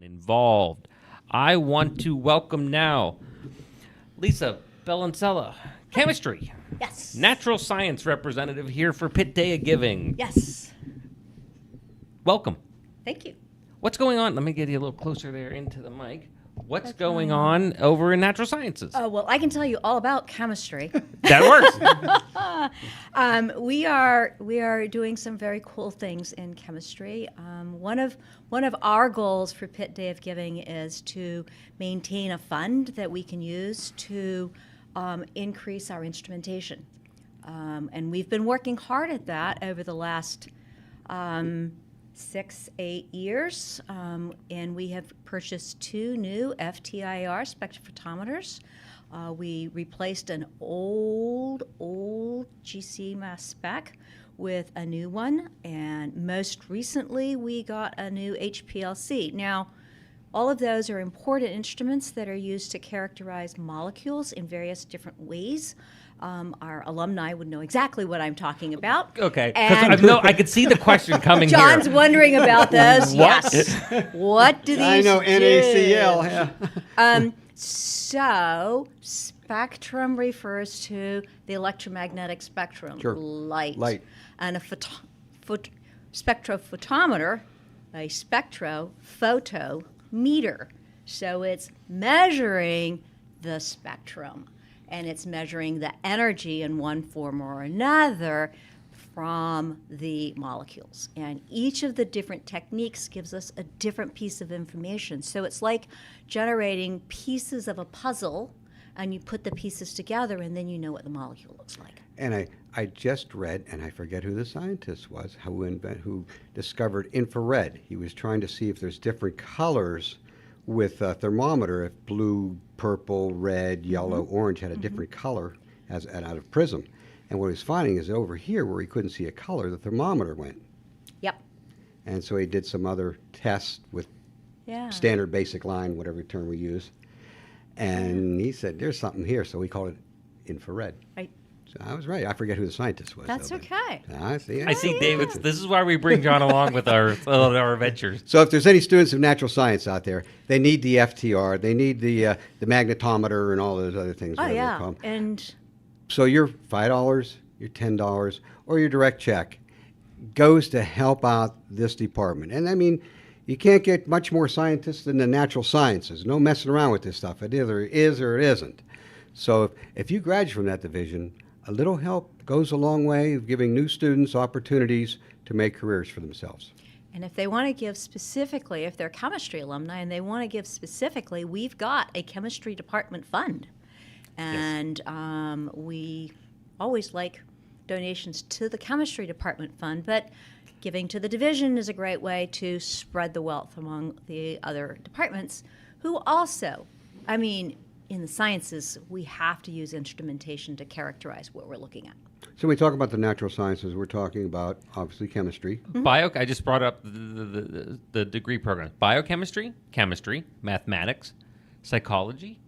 involved. I want to welcome now Lisa Belancella, chemistry. Yes. Natural science representative here for Pitt Day of Giving. Yes. Welcome. Thank you. What's going on? Let me get you a little closer there into the mic. What's going on over in natural sciences? Oh, well, I can tell you all about chemistry. That works. We are doing some very cool things in chemistry. One of our goals for Pitt Day of Giving is to maintain a fund that we can use to increase our instrumentation. And we've been working hard at that over the last 6-8 years, and we have purchased 2 new FTIR spectrophotometers. We replaced an old GC mass spec with a new one, and most recently we got a new HPLC. Now, all of those are important instruments that are used to characterize molecules in various different ways. Our alumni would know exactly what I'm talking about. Okay, because I could see the question coming here. John's wondering about those. Yes. What do these I know do? NaCl. Yeah. So spectrum refers to the electromagnetic spectrum, Sure. light. And a spectrophotometer, a spectrophotometer. So it's measuring the spectrum, and it's measuring the energy in one form or another from the molecules. And each of the different techniques gives us a different piece of information. So it's like generating pieces of a puzzle, and you put the pieces together, and then you know what the molecule looks like. And I just read, and I forget who the scientist was, who discovered infrared. He was trying to see if there's different colors with a thermometer, if blue, purple, red, yellow, orange had a different color out of prism. And what he was finding is over here where he couldn't see a color, the thermometer went. Yep. And so he did some other tests with Yeah. standard basic line, whatever term we use. And he said, there's something here, so we call it infrared. Right. So I was right. I forget who the scientist was. That's though, but- okay. I see. I see, David. This is why we bring John along with our adventures. So if there's any students of natural science out there, they need the FTR, they need the magnetometer and all those other things. Oh, whatever they're yeah. called. And So your $5, your $10, or your direct check goes to help out this department. And I mean, you can't get much more scientists than the natural sciences. No messing around with this stuff. It either is or it isn't. So if you graduate from that division, a little help goes a long way of giving new students opportunities to make careers for themselves. And if they want to give specifically, if they're chemistry alumni and they want to give specifically, we've got a chemistry department fund. And we always like donations to the chemistry department fund, but giving to the division is a great way to spread the wealth among the other departments who also, I mean, in the sciences, we have to use instrumentation to characterize what we're looking at. So when we talk about the natural sciences, we're talking about, obviously, chemistry. I just brought up the degree program. Biochemistry, chemistry, mathematics, psychology,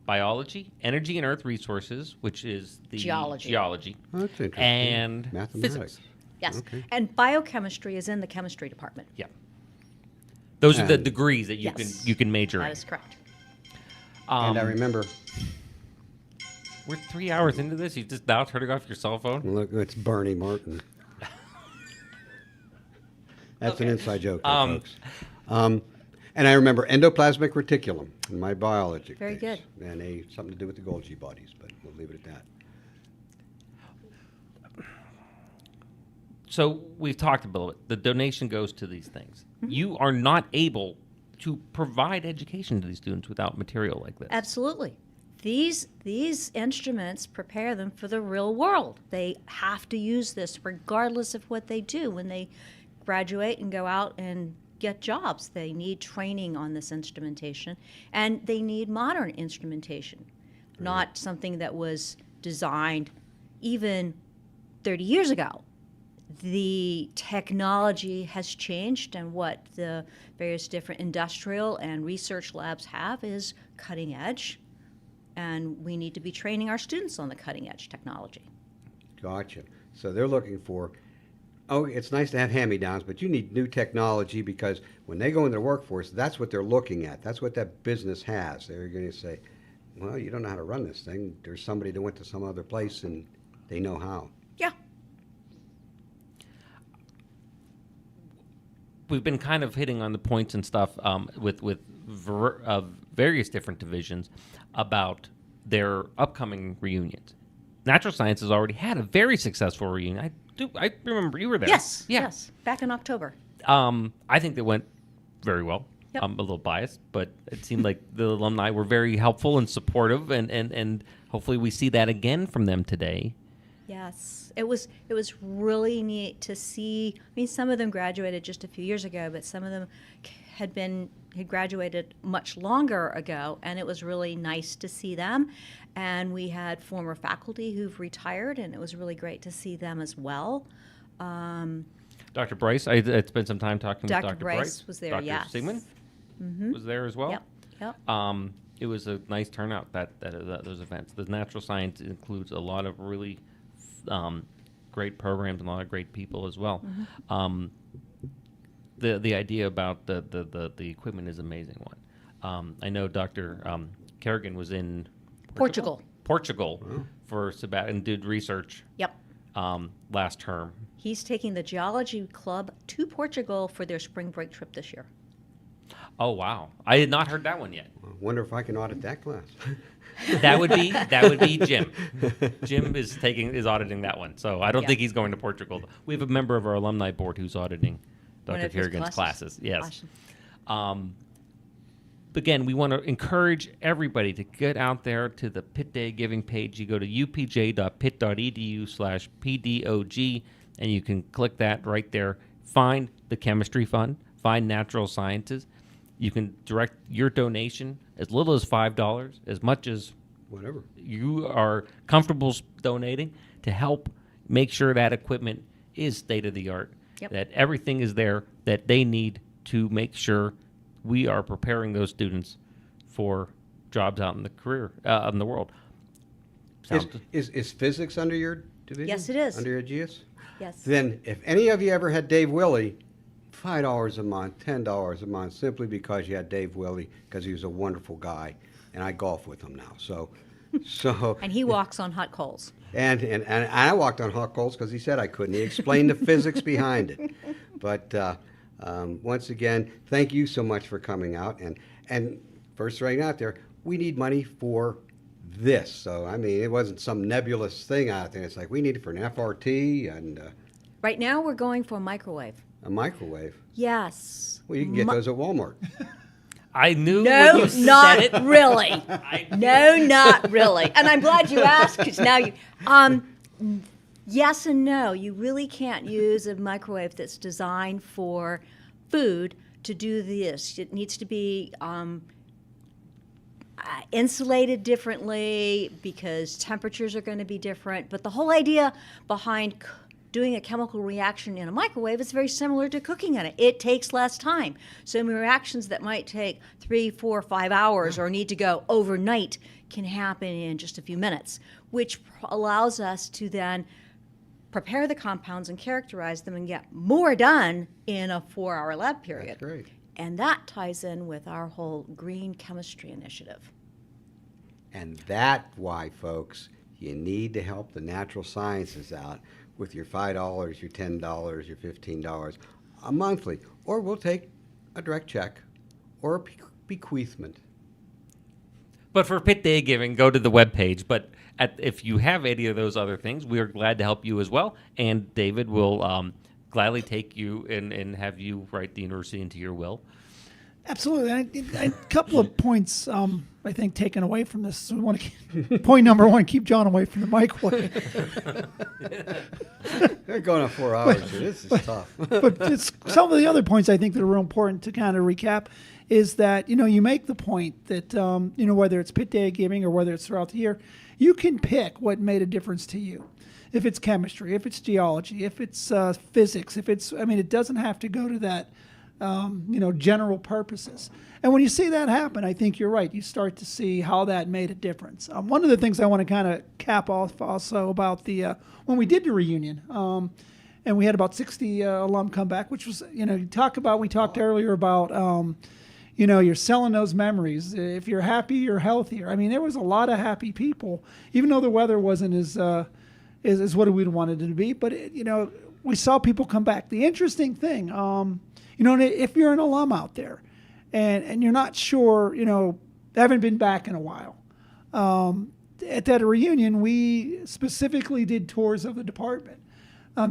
biology, energy and earth resources, which is the Geology. Oh, that's interesting. And mathematics. physics. Yes. Okay. And biochemistry is in the chemistry department. Yeah. Those are the And- degrees that you Yes. can major That in. is correct. And I remember, We're 3 hours into this. You just now turning off your cell phone. look, it's Bernie Martin. That's an inside joke, there, folks. And I remember endoplasmic reticulum in my biology. Very case, good. And something to do with the Golgi bodies, but we'll leave it at that. So we've talked about it. The donation goes to these things. You are not able to provide education to these students without material like this. Absolutely. These instruments prepare them for the real world. They have to use this regardless of what they do when they graduate and go out and get jobs. They need training on this instrumentation, and they need modern instrumentation, not something that was designed even 30 years ago. The technology has changed, and what the various different industrial and research labs have is cutting edge, and we need to be training our students on the cutting edge technology. Gotcha. So they're looking for Oh, it's nice to have hand-me-downs, but you need new technology because when they go into the workforce, that's what they're looking at. That's what that business has. They're going to say, well, you don't know how to run this thing. There's somebody that went to some other place and they know how. Yeah. We've been kind of hitting on the points and stuff with various different divisions about their upcoming reunions. Natural Sciences already had a very successful reunion. I remember you were there. Yes. Yeah. Yes. Back in October. I think they went very well. Yep. I'm a little biased, but it seemed like the alumni were very helpful and supportive, and hopefully we see that again from them today. Yes, it was really neat to see. I mean, some of them graduated just a few years ago, but some of them had graduated much longer ago, and it was really nice to see them. And we had former faculty who've retired, and it was really great to see them as well. Dr. Bryce, I spent some time talking with Dr. Dr. Bryce was there, Dr. yes. Sigmund Mm-hmm. was there as well. Yep. It was a nice turnout, those events. The natural science includes a lot of really great programs and a lot of great people as well. Mm-hmm. The idea about the equipment is an amazing one. I know Dr. Kerrigan was in Portugal for sabbat and did research. Yep. Last term. He's taking the geology club to Portugal for their spring break trip this year. Oh wow! I had not heard that one yet. I wonder if I can audit that class. That would be Jim. Jim is auditing that one, so I don't think he's going to Portugal. We have a member of our alumni board who's auditing One Dr. of his Kerrigan's classes. Yes. Awesome. Again, we want to encourage everybody to get out there to the Pitt Day Giving page. You go to upj.pitt.edu/PDOG, and you can click that right there. Find the Chemistry Fund. Find Natural Sciences. You can direct your donation as little as $5, as much as Whatever you are comfortable donating to help make sure that equipment is state of the art, that everything is there that they need to make sure we are preparing those students for jobs out in the career in the world. Is physics under your division? Yes, it is. Under your GS? Yes. Then, if any of you ever had Dave Willie, $5 a month, $10 a month, simply because you had Dave Willie, because he was a wonderful guy, and I golf with him now. So, And he walks on hot coals. and I walked on hot coals because he said I couldn't. He explained the physics behind it. But once again, thank you so much for coming out. And first, right out there, we need money for this. So I mean, it wasn't some nebulous thing out there. It's like we need it for an FRT and Right now, we're going for a microwave. a microwave. Yes. Well, you can get those at Walmart. I knew No, when you not said it. really. No, not really. And I'm glad you asked because now you. Yes and no. You really can't use a microwave that's designed for food to do this. It needs to be insulated differently because temperatures are going to be different. But the whole idea behind doing a chemical reaction in a microwave is very similar to cooking in it. It takes less time. So reactions that might take 3, 4, 5 hours or need to go overnight can happen in just a few minutes, which allows us to then prepare the compounds and characterize them and get more done in a 4-hour lab period. That's great. And that ties in with our whole green chemistry initiative. And that's why, folks, you need to help the natural sciences out with your $5, your $10, your $15 a monthly, or we'll take a direct check or a bequeathment. But for Pitt Day Giving, go to the webpage. But if you have any of those other things, we are glad to help you as well. And David will gladly take you and have you write the university into your will. Absolutely. A couple of points, I think, taken away from this. So we want to point number one, keep John away from the microwave. They're going on 4 hours here. This is tough. But it's, some of the other points I think that are real important to kind of recap is that, you make the point that, whether it's Pitt Day Giving or whether it's throughout the year, you can pick what made a difference to you. If it's chemistry, if it's geology, if it's physics, it doesn't have to go to that, general purposes. And when you see that happen, I think you're right. You start to see how that made a difference. One of the things I want to kind of cap off also about the when we did the reunion, and we had about 60 alum come back, which was, we talked earlier about, you're selling those memories. If you're happy, you're healthier. I mean, there was a lot of happy people, even though the weather wasn't as what we'd wanted it to be. But, we saw people come back. The interesting thing, if you're an alum out there and you're not sure, haven't been back in a while, at that reunion, we specifically did tours of the department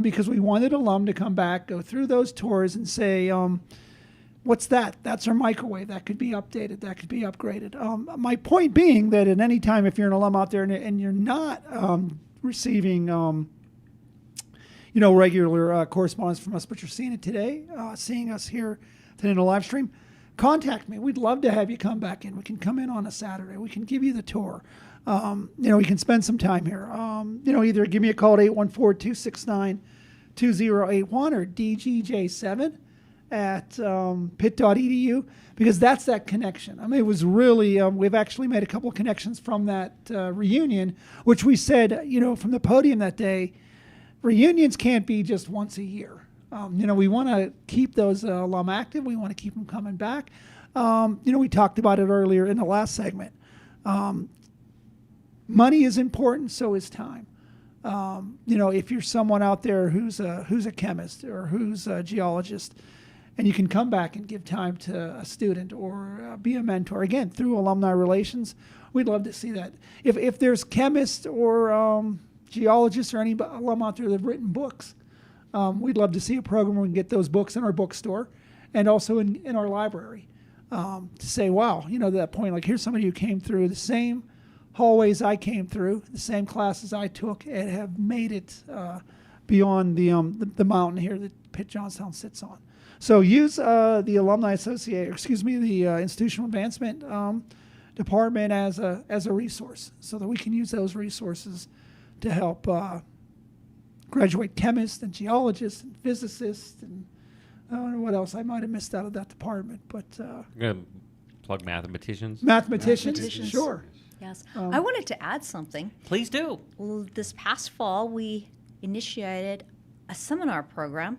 because we wanted alum to come back, go through those tours and say, what's that? That's our microwave. That could be updated. That could be upgraded. My point being that at any time, if you're an alum out there and you're not receiving, regular correspondence from us, but you're seeing it today, seeing us here today in a live stream, contact me. We'd love to have you come back in. We can come in on a Saturday. We can give you the tour. We can spend some time here. Either give me a call at 814-269-2081 or DGJ7 at pit.edu, because that's that connection. I mean, it was really, we've actually made a couple of connections from that reunion, which we said, from the podium that day, reunions can't be just once a year. We want to keep those alum active. We want to keep them coming back. We talked about it earlier in the last segment. Money is important, so is time. If you're someone out there who's a chemist or who's a geologist, and you can come back and give time to a student or be a mentor, again, through alumni relations, we'd love to see that. If there's chemists or geologists or any alum out there that have written books, we'd love to see a program where we can get those books in our bookstore and also in our library to say, wow, to that point, like, here's somebody who came through the same hallways I came through, the same classes I took, and have made it beyond the mountain here that Pitt Johnstown sits on. So use the Alumni the Institutional Advancement Department as a resource, so that we can use those resources to help graduate chemists and geologists and physicists, and I don't know what else I might have missed out of that department, but You're going to plug mathematicians? mathematicians, sure. Yes. I wanted to add something. Please do. Well, this past fall, we initiated a seminar program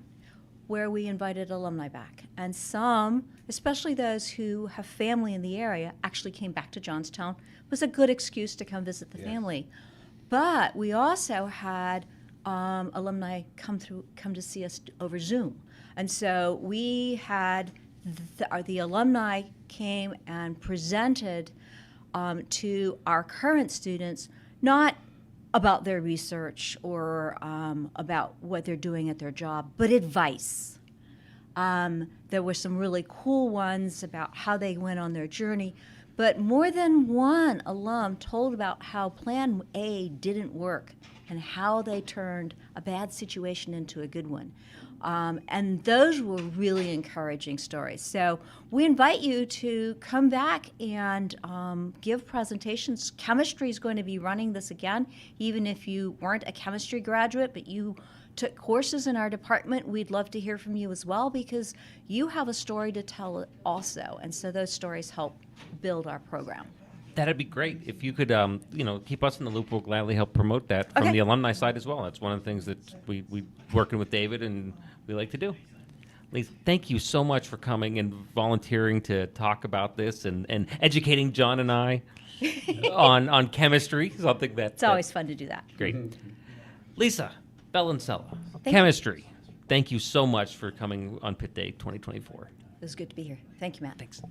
where we invited alumni back. And some, especially those who have family in the area, actually came back to Johnstown. It was a good excuse to come visit the family. But we also had alumni come to see us over Zoom. And so we had the alumni came and presented to our current students, not about their research or about what they're doing at their job, but advice. There were some really cool ones about how they went on their journey, but more than one alum told about how Plan A didn't work and how they turned a bad situation into a good one. And those were really encouraging stories. So we invite you to come back and give presentations. Chemistry is going to be running this again. Even if you weren't a chemistry graduate, but you took courses in our department, we'd love to hear from you as well, because you have a story to tell also. And so those stories help build our program. That'd be great. If you could, keep us in the loop, we'll gladly help promote that from Okay. the alumni side as well. That's one of the things that we working with David and we like to do. Lisa, thank you so much for coming and volunteering to talk about this and educating John and I on chemistry, something that... It's always fun to do that. Great. Lisa Bellensella, Thank you. chemistry. Thank you so much for coming on Pitt Day 2024. It was good to be here. Thank you, Matt. Thanks.